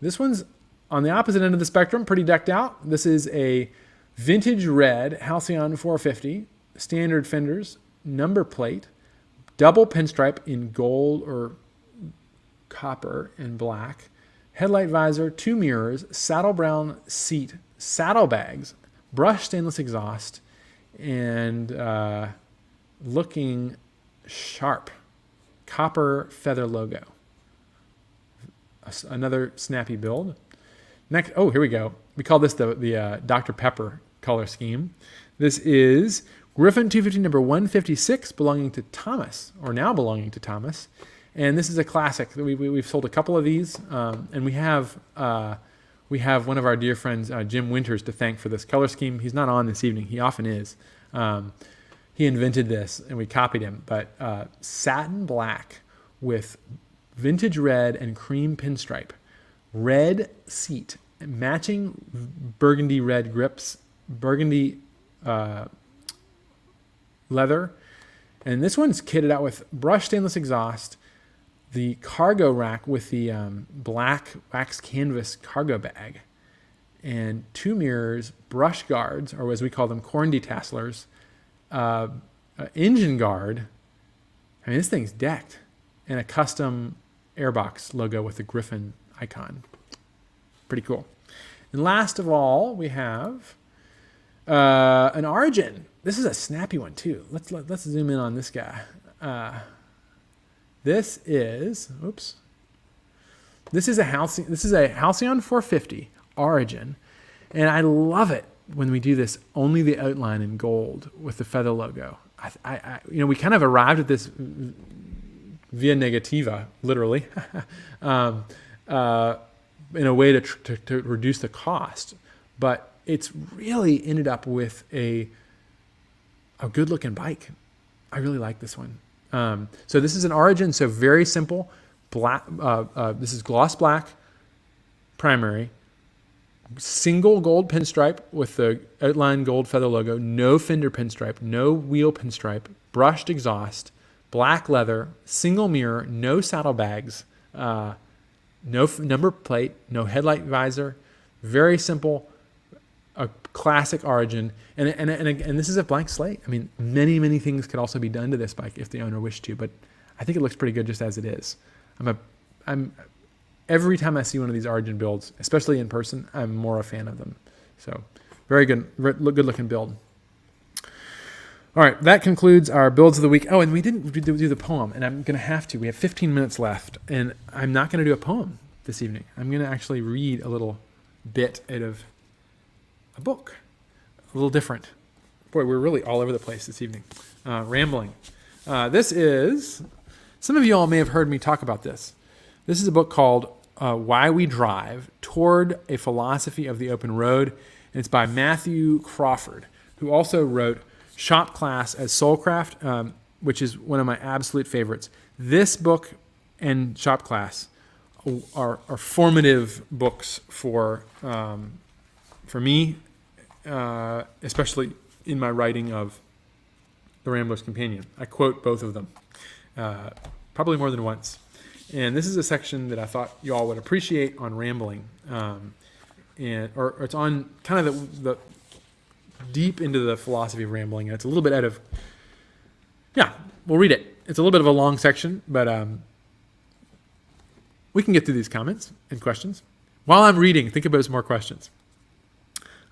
S1: This one's on the opposite end of the spectrum, pretty decked out. This is a vintage red Halcyon 450, standard fenders, number plate, double pinstripe in gold or copper and black, headlight visor, 2 mirrors, saddle brown seat, saddlebags, brushed stainless exhaust, and looking sharp. Copper feather logo. Another snappy build. Next, here we go. We call this the Dr. Pepper color scheme. This is Griffin 250 number 156, belonging to Thomas, or now belonging to Thomas. And this is a classic. We've sold a couple of these, and we have one of our dear friends, Jim Winters, to thank for this color scheme. He's not on this evening. He often is. He invented this, and we copied him. But satin black with vintage red and cream pinstripe, red seat, matching burgundy red grips, burgundy leather. And this one's kitted out with brushed stainless exhaust, the cargo rack with the black wax canvas cargo bag, and 2 mirrors, brush guards, or as we call them, corn detasselers, engine guard. I mean, this thing's decked, and a custom airbox logo with the Griffin icon. Pretty cool. And last of all, we have an Origin. This is a snappy one too. Let's zoom in on this guy. This is a Halcyon 450 Origin, and I love it when we do this, only the outline in gold with the feather logo. We kind of arrived at this via negativa, literally, in a way to reduce the cost, but it's really ended up with a good looking bike. I really like this one. So this is an Origin, so very simple. Black. This is gloss black primary, single gold pinstripe with the outline gold feather logo, no fender pinstripe, no wheel pinstripe, brushed exhaust, black leather, single mirror, no saddlebags, no number plate, no headlight visor. Very simple, a classic Origin, and this is a blank slate. I mean, many things could also be done to this bike if the owner wished to, but I think it looks pretty good just as it is. Every time I see one of these Origin builds, especially in person, I'm more a fan of them. So, very good looking build. All right, that concludes our builds of the week. Oh, and we didn't do the poem, and I'm going to have to. We have 15 minutes left, and I'm not going to do a poem this evening. I'm going to actually read a little bit out of a book, a little different. Boy, we're really all over the place this evening. Rambling. This is, some of you all may have heard me talk about this. This is a book called Why We Drive, Toward a Philosophy of the Open Road, and it's by Matthew Crawford, who also wrote Shop Class as Soulcraft, which is one of my absolute favorites. This book and Shop Class are formative books for me, especially in my writing of The Rambler's Companion. I quote both of them, probably more than once. And this is a section that I thought you all would appreciate on rambling, or it's on kind of the deep into the philosophy of rambling. And it's a little bit out of, we'll read it. It's a little bit of a long section, but we can get through these comments and questions. While I'm reading, think about some more questions.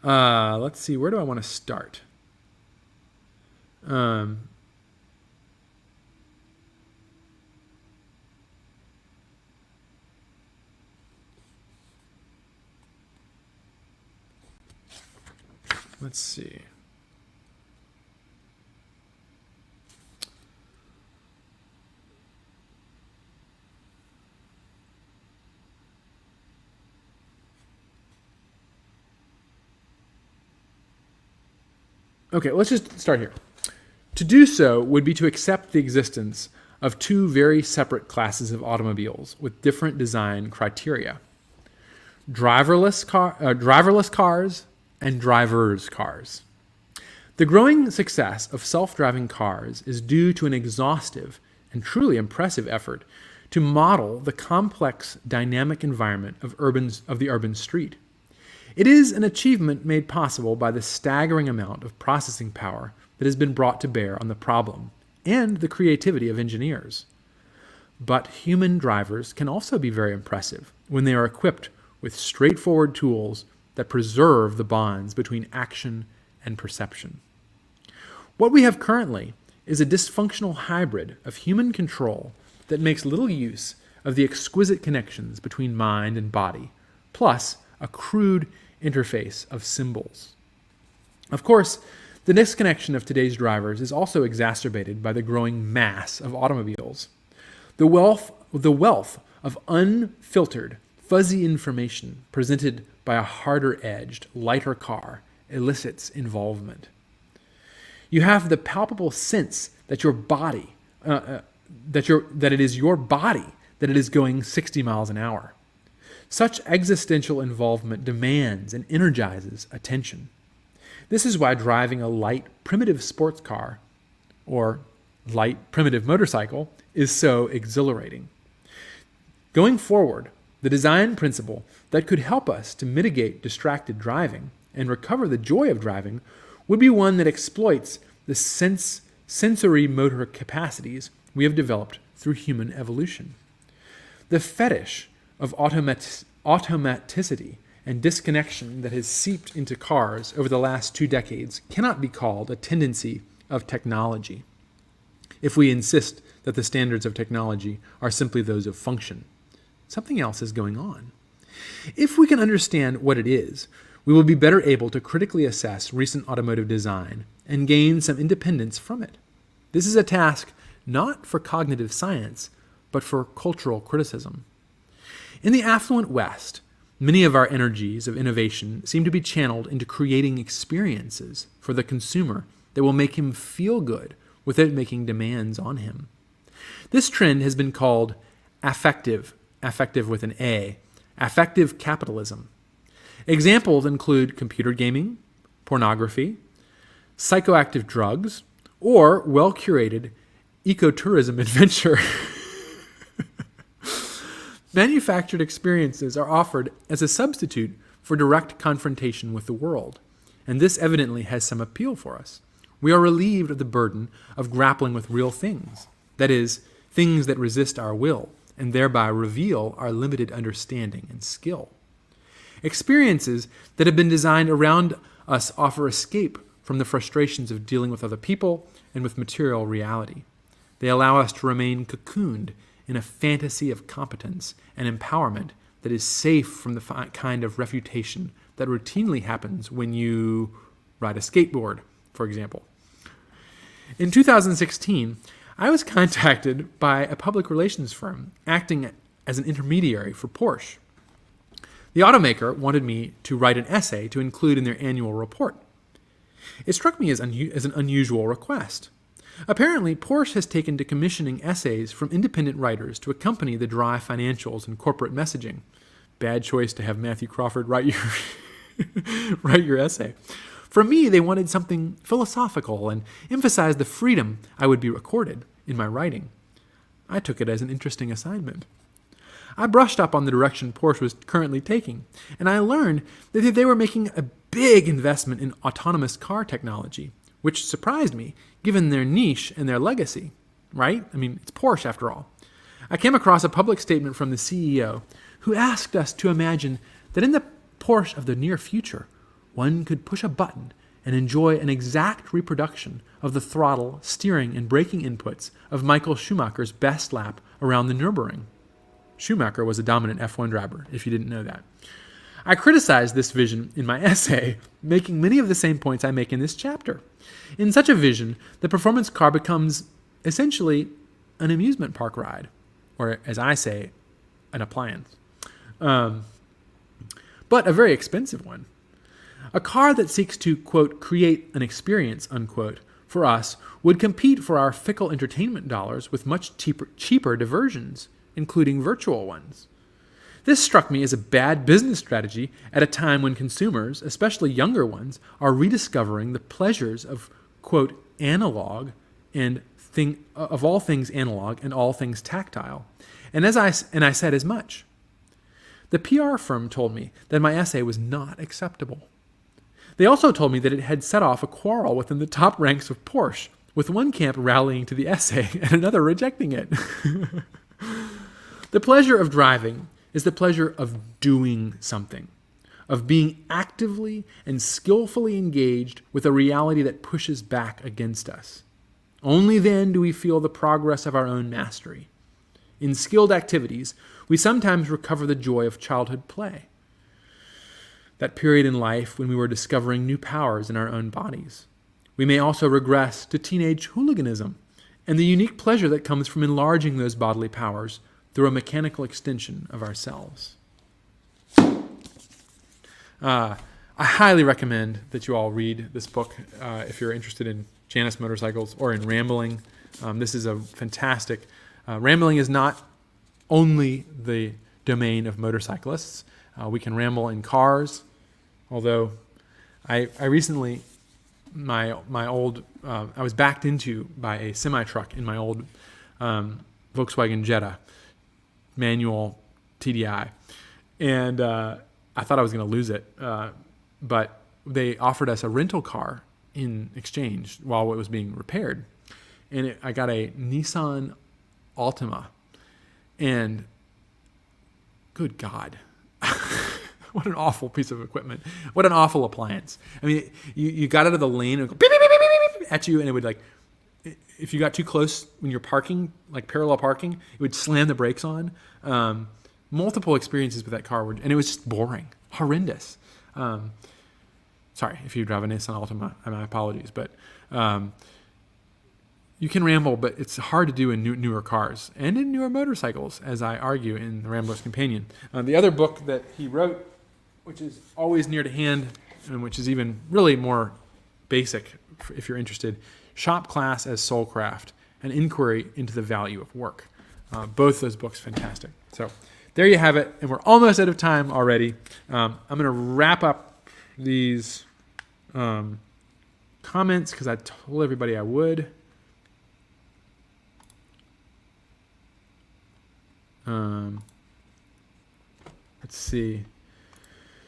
S1: Let's see, where do I want to start? Let's see. Okay, let's just start here. To do so would be to accept the existence of two very separate classes of automobiles with different design criteria. Driverless cars and drivers' cars. The growing success of self-driving cars is due to an exhaustive and truly impressive effort to model the complex dynamic environment of the urban street. It is an achievement made possible by the staggering amount of processing power that has been brought to bear on the problem and the creativity of engineers. But human drivers can also be very impressive when they are equipped with straightforward tools that preserve the bonds between action and perception. What we have currently is a dysfunctional hybrid of human control that makes little use of the exquisite connections between mind and body, plus a crude interface of symbols. Of course, the disconnection of today's drivers is also exacerbated by the growing mass of automobiles. The wealth of unfiltered, fuzzy information presented by a harder-edged, lighter car elicits involvement. You have the palpable sense that your body, that it is your body that it is going 60 miles an hour. Such existential involvement demands and energizes attention. This is why driving a light, primitive sports car or light, primitive motorcycle is so exhilarating. Going forward, the design principle that could help us to mitigate distracted driving and recover the joy of driving would be one that exploits the sensory motor capacities we have developed through human evolution. The fetish of automaticity and disconnection that has seeped into cars over the last 2 decades cannot be called a tendency of technology, if we insist that the standards of technology are simply those of function. Something else is going on. If we can understand what it is, we will be better able to critically assess recent automotive design and gain some independence from it. This is a task not for cognitive science, but for cultural criticism. In the affluent West, many of our energies of innovation seem to be channeled into creating experiences for the consumer that will make him feel good without making demands on him. This trend has been called affective with an A, affective capitalism. Examples include computer gaming, pornography, psychoactive drugs, or well-curated ecotourism adventure. Manufactured experiences are offered as a substitute for direct confrontation with the world, and this evidently has some appeal for us. We are relieved of the burden of grappling with real things, that is, things that resist our will, and thereby reveal our limited understanding and skill. Experiences that have been designed around us offer escape from the frustrations of dealing with other people and with material reality. They allow us to remain cocooned in a fantasy of competence and empowerment that is safe from the kind of refutation that routinely happens when you ride a skateboard, for example. In 2016, I was contacted by a public relations firm acting as an intermediary for Porsche. The automaker wanted me to write an essay to include in their annual report. It struck me as an unusual request. Apparently, Porsche has taken to commissioning essays from independent writers to accompany the dry financials and corporate messaging. Bad choice to have Matthew Crawford write your essay. For me, they wanted something philosophical and emphasized the freedom I would be recorded in my writing. I took it as an interesting assignment. I brushed up on the direction Porsche was currently taking, and I learned that they were making a big investment in autonomous car technology, which surprised me, given their niche and their legacy, right? I mean, it's Porsche after all. I came across a public statement from the CEO who asked us to imagine that in the Porsche of the near future, one could push a button and enjoy an exact reproduction of the throttle, steering, and braking inputs of Michael Schumacher's best lap around the Nürburgring. Schumacher was a dominant F1 driver, if you didn't know that. I criticized this vision in my essay, making many of the same points I make in this chapter. In such a vision, the performance car becomes essentially an amusement park ride, or as I say, an appliance. But a very expensive one. A car that seeks to, quote, create an experience, unquote, for us would compete for our fickle entertainment dollars with much cheaper diversions, including virtual ones. This struck me as a bad business strategy at a time when consumers, especially younger ones, are rediscovering the pleasures of, quote, analog and of all things analog and all things tactile. And I said as much. The PR firm told me that my essay was not acceptable. They also told me that it had set off a quarrel within the top ranks of Porsche, with one camp rallying to the essay and another rejecting it. The pleasure of driving is the pleasure of doing something, of being actively and skillfully engaged with a reality that pushes back against us. Only then do we feel the progress of our own mastery. In skilled activities, we sometimes recover the joy of childhood play, that period in life when we were discovering new powers in our own bodies. We may also regress to teenage hooliganism and the unique pleasure that comes from enlarging those bodily powers through a mechanical extension of ourselves. I highly recommend that you all read this book if you're interested in Janus motorcycles or in rambling. This is a fantastic... rambling is not only the domain of motorcyclists. We can ramble in cars, although I recently, I was backed into by a semi-truck in my old Volkswagen Jetta, manual TDI, and I thought I was going to lose it, but they offered us a rental car in exchange while it was being repaired, and I got a Nissan Altima, and good God, what an awful piece of equipment! What an awful appliance! I mean, you got out of the lane and it would go beep, beep, beep, beep, beep, at you, and it would, like, if you got too close when you're parking, like parallel parking, it would slam the brakes on. Multiple experiences with that car, and it was just boring, horrendous. Sorry, if you drive a Nissan Altima, my apologies, but you can ramble, but it's hard to do in newer cars and in newer motorcycles, as I argue in The Rambler's Companion. The other book that he wrote, which is always near to hand, and which is even really more basic if you're interested, Shop Class as Soulcraft, an inquiry into the value of work. Both those books, fantastic. So there you have it, and we're almost out of time already. I'm going to wrap up these comments because I told everybody I would. Let's see.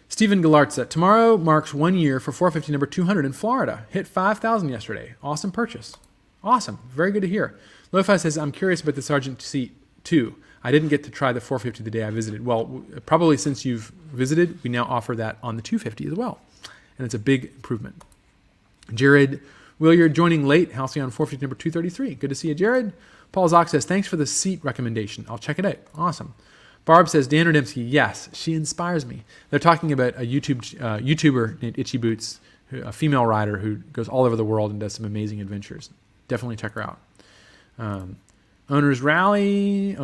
S1: Stephen Galarza, tomorrow marks 1 year for 450 number 200 in Florida. Hit 5,000 yesterday. Awesome purchase. Awesome. Very good to hear. Lo-Fi says, I'm curious about the Sergeant seat too. I didn't get to try the 450 the day I visited. Well, probably since you've visited, we now offer that on the 250 as well. And it's a big improvement. Jared Williard joining late. Halcyon 450 number 233. Good to see you, Jared. Paul Zock says, thanks for the seat recommendation. I'll check it out. Awesome. Barb says, Dan Rudimsky, yes, she inspires me. They're talking about a YouTuber named Itchy Boots, a female rider who goes all over the world and does some amazing adventures. Definitely check her out. Owner's Rally.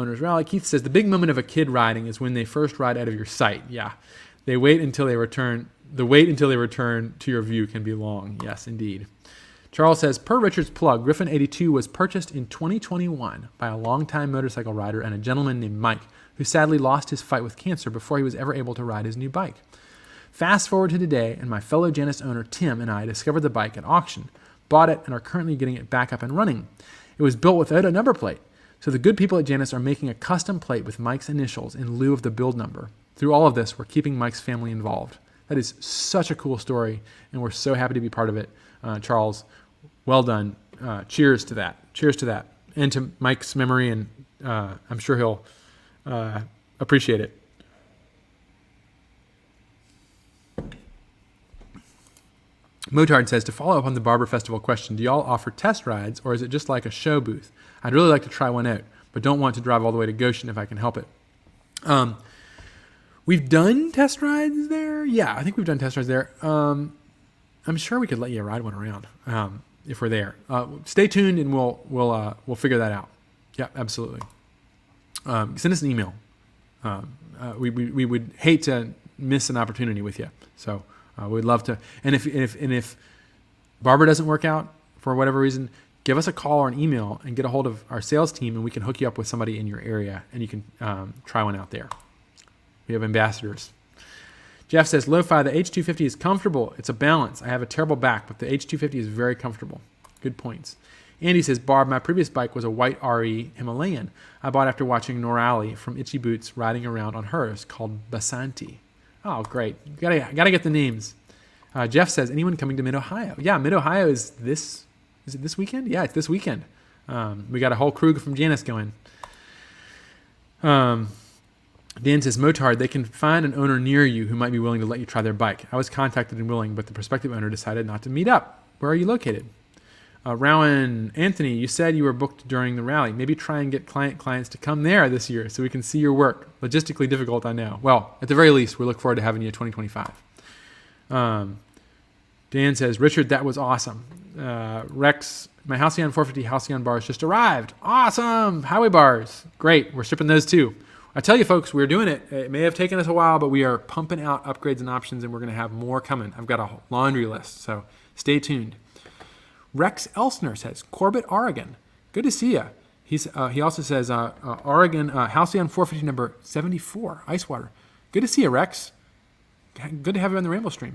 S1: Keith says, the big moment of a kid riding is when they first ride out of your sight. Yeah. The wait until they return to your view can be long. Yes, indeed. Charles says, per Richard's plug, Griffin 82 was purchased in 2021 by a longtime motorcycle rider and a gentleman named Mike, who sadly lost his fight with cancer before he was ever able to ride his new bike. Fast forward to today, and my fellow Janus owner Tim and I discovered the bike at auction, bought it, and are currently getting it back up and running. It was built without a number plate, so the good people at Janus are making a custom plate with Mike's initials in lieu of the build number. Through all of this, we're keeping Mike's family involved. That is such a cool story, and we're so happy to be part of it. Charles, well done. Cheers to that. Cheers to that. And to Mike's memory, and I'm sure he'll appreciate it. Motard says, to follow up on the Barber Festival question, do y'all offer test rides, or is it just like a show booth? I'd really like to try one out, but don't want to drive all the way to Goshen if I can help it. We've done test rides there. Yeah, I think we've done test rides there. I'm sure we could let you ride one around if we're there. Stay tuned, and we'll figure that out. Yeah, absolutely. Send us an email. We would hate to miss an opportunity with you. So we'd love to. And if Barber doesn't work out for whatever reason, give us a call or an email and get a hold of our sales team, and we can hook you up with somebody in your area, and you can try one out there. We have ambassadors. Jeff says, Lo-Fi, the H250 is comfortable. It's a balance. I have a terrible back, but the H250 is very comfortable. Good points. Andy says, Barb, my previous bike was a white RE Himalayan I bought after watching Norali from Itchy Boots riding around on hers called Basanti. Oh, great. Gotta get the names. Jeff says, anyone coming to Mid-Ohio? Yeah, Mid-Ohio is it this weekend? Yeah, it's this weekend. We got a whole crew from Janus going. Dan says, Motard, they can find an owner near you who might be willing to let you try their bike. I was contacted and willing, but the prospective owner decided not to meet up. Where are you located? Rowan Anthony, you said you were booked during the rally. Maybe try and get clients to come there this year so we can see your work. Logistically difficult, I know. Well, at the very least, we look forward to having you in 2025. Dan says, Richard, that was awesome. Rex, my Halcyon 450 Halcyon bars just arrived. Awesome. Highway bars. Great. We're shipping those too. I tell you, folks, we're doing it. It may have taken us a while, but we are pumping out upgrades and options, and we're going to have more coming. I've got a laundry list, so stay tuned. Rex Elsner says, Corbett, Oregon. Good to see you. He also says, Oregon, Halcyon 450 number 74, Icewater. Good to see you, Rex. Good to have you on the Ramblestream.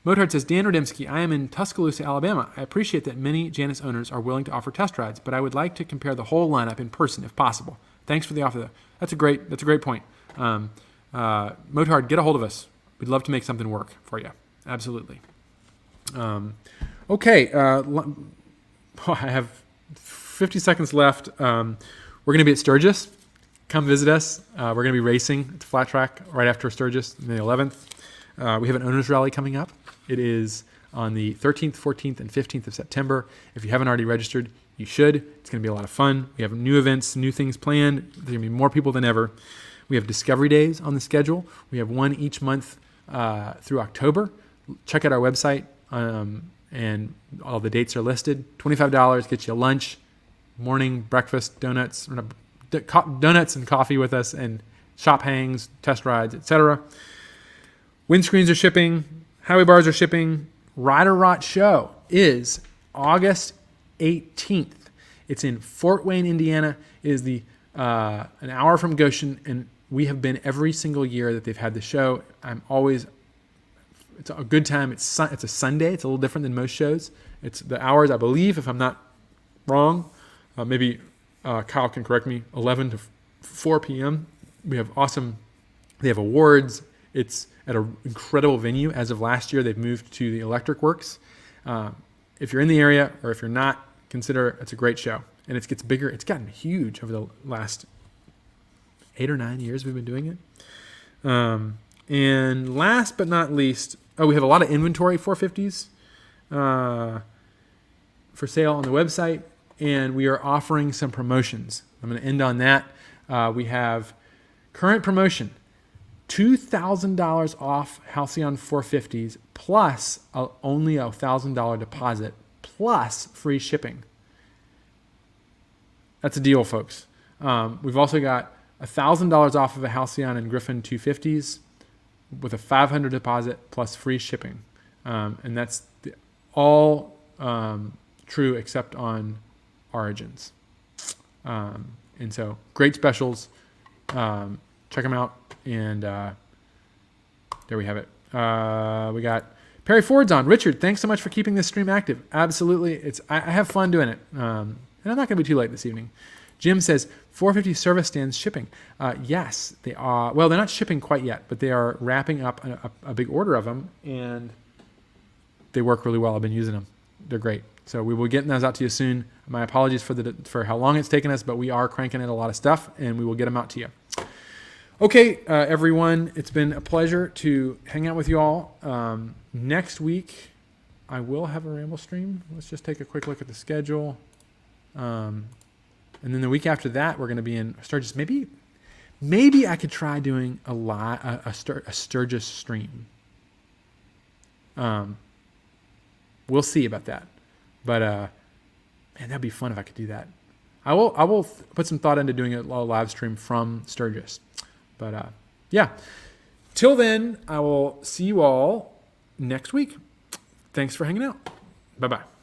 S1: Motard says, Dan Rudimsky, I am in Tuscaloosa, Alabama. I appreciate that many Janus owners are willing to offer test rides, but I would like to compare the whole lineup in person if possible. Thanks for the offer, though. That's a great point. Motard, get a hold of us. We'd love to make something work for you. Absolutely. Okay. I have 50 seconds left. We're going to be at Sturgis. Come visit us. We're going to be racing at the flat track right after Sturgis on the 11th. We have an owners rally coming up. It is on the 13th, 14th, and 15th of September. If you haven't already registered, you should. It's going to be a lot of fun. We have new events, new things planned. There's going to be more people than ever. We have Discovery Days on the schedule. We have one each month through October. Check out our website, and all the dates are listed. $25 gets you lunch, morning, breakfast, donuts and coffee with us, and shop hangs, test rides, etc. Windscreens are shipping. Highway bars are shipping. Rider Rot Show is August 18th. It's in Fort Wayne, Indiana. It is an hour from Goshen, and we have been every single year that they've had the show. It's a good time. It's a Sunday. It's a little different than most shows. It's the hours, I believe, if I'm not wrong, maybe Kyle can correct me, 11 to 4 p.m. They have awards. It's at an incredible venue. As of last year, they've moved to the Electric Works. If you're in the area, or if you're not, consider it's a great show. And it gets bigger. It's gotten huge over the last 8 or 9 years we've been doing it. And last but not least, we have a lot of inventory 450s for sale on the website, and we are offering some promotions. I'm going to end on that. We have Current promotion, $2,000 off Halcyon 450s plus only a $1,000 deposit plus free shipping. That's a deal, folks. We've also got $1,000 off of a Halcyon and Griffin 250s with a $500 deposit plus free shipping. And that's all true except on Origins. And so great specials. Check them out. And there we have it. We got Perry Ford's on. Richard, thanks so much for keeping this stream active. Absolutely. I have fun doing it. And I'm not going to be too late this evening. Jim says 450 service stands shipping. Yes, they are. Well, they're not shipping quite yet, but they are wrapping up a big order of them, and they work really well. I've been using them. They're great. So we will get those out to you soon. My apologies for how long it's taken us, but we are cranking in a lot of stuff, and we will get them out to you. Okay, everyone, it's been a pleasure to hang out with you all. Next week, I will have a ramble stream. Let's just take a quick look at the schedule. And then the week after that, we're going to be in Sturgis. Maybe I could try doing a Sturgis stream. We'll see about that. But man, that'd be fun if I could do that. I will put some thought into doing a live stream from Sturgis. But yeah, till then, I will see you all next week. Thanks for hanging out. Bye-bye.